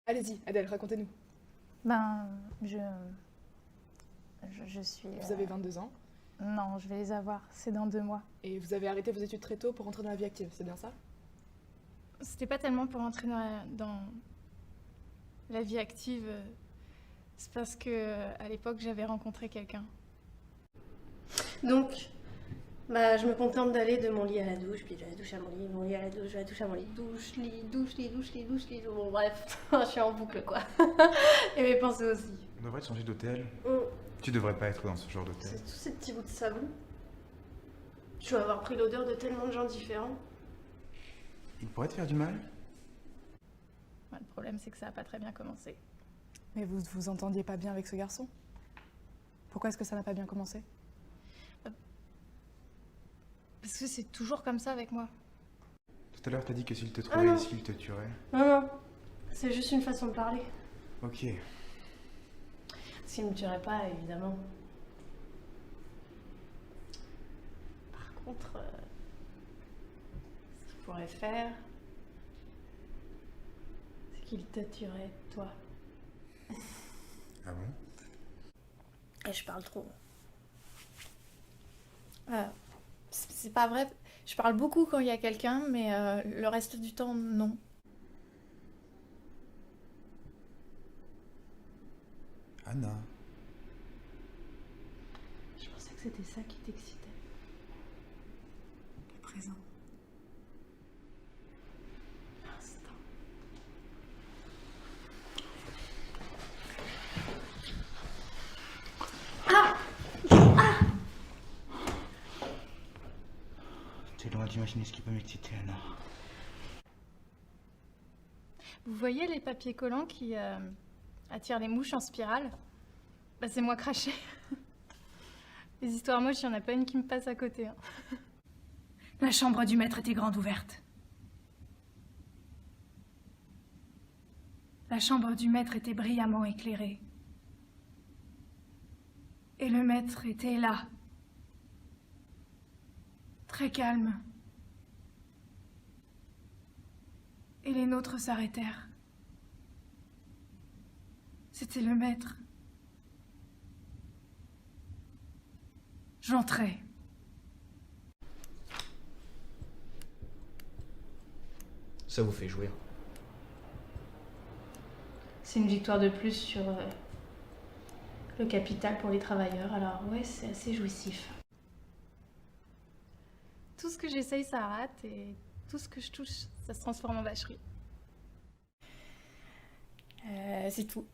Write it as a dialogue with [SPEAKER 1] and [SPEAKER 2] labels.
[SPEAKER 1] Allez-y, Adèle, racontez-nous.
[SPEAKER 2] Ben, je suis...
[SPEAKER 1] Vous avez 22 ans
[SPEAKER 2] Non, je vais les avoir. C'est dans 2 mois.
[SPEAKER 1] et vous avez arrêté vos études très tôt pour entrer dans la vie active, c'est bien ça?
[SPEAKER 2] C'était pas tellement pour entrer dans la vie active. C'est parce que à l'époque, j'avais rencontré quelqu'un.
[SPEAKER 3] Donc, je me contente d'aller de mon lit à la douche, puis de la douche à mon lit, mon lit à la douche, de la douche à mon lit, douche, lit, douche, lit, douche, lit, douche, lit. Bon, bref, je suis en boucle quoi. Et mes pensées aussi.
[SPEAKER 4] On devrait te changer d'hôtel.
[SPEAKER 3] Mm.
[SPEAKER 4] Tu devrais pas être dans ce genre d'hôtel.
[SPEAKER 3] C'est tous ces petits bouts de savon. Je dois avoir pris l'odeur de tellement de gens différents.
[SPEAKER 4] Il pourrait te faire du mal?
[SPEAKER 2] Ouais, le problème, c'est que ça a pas très bien commencé.
[SPEAKER 1] Mais vous vous entendiez pas bien avec ce garçon? Pourquoi est-ce que ça n'a pas bien commencé?
[SPEAKER 2] Parce que c'est toujours comme ça avec moi.
[SPEAKER 4] Tout à l'heure, t'as dit que s'il te
[SPEAKER 3] Ah
[SPEAKER 4] trouvait
[SPEAKER 3] non.
[SPEAKER 4] ici, il te tuerait.
[SPEAKER 3] Non, non, c'est juste une façon de parler.
[SPEAKER 4] Ok.
[SPEAKER 3] S'il me tuerait pas, évidemment. Par contre, ce qu'il pourrait faire, c'est qu'il te tuerait, toi.
[SPEAKER 4] Ah bon?
[SPEAKER 3] Et je parle trop. C'est pas vrai.
[SPEAKER 2] Je parle beaucoup quand il y a quelqu'un, mais le reste du temps, non.
[SPEAKER 4] Anna.
[SPEAKER 3] Je pensais que c'était ça qui t'excitait. Le présent. L'instant.
[SPEAKER 4] T'es loin d'imaginer ce qui peut m'exciter, Anna.
[SPEAKER 2] Vous voyez les papiers collants qui attirent les mouches en spirale? Bah, c'est moi craché. Les histoires moches, il n'y en a pas une qui me passe à côté. Hein.
[SPEAKER 5] La chambre du maître était grande ouverte. La chambre du maître était brillamment éclairée. Et le maître était là, très calme. Et les nôtres s'arrêtèrent. C'était le maître. J'entrai.
[SPEAKER 6] Ça vous fait jouir.
[SPEAKER 3] C'est une victoire de plus sur le capital pour les travailleurs, alors ouais, c'est assez jouissif.
[SPEAKER 2] Tout ce que j'essaye, ça rate, et tout ce que je touche, ça se transforme en vacherie. C'est tout.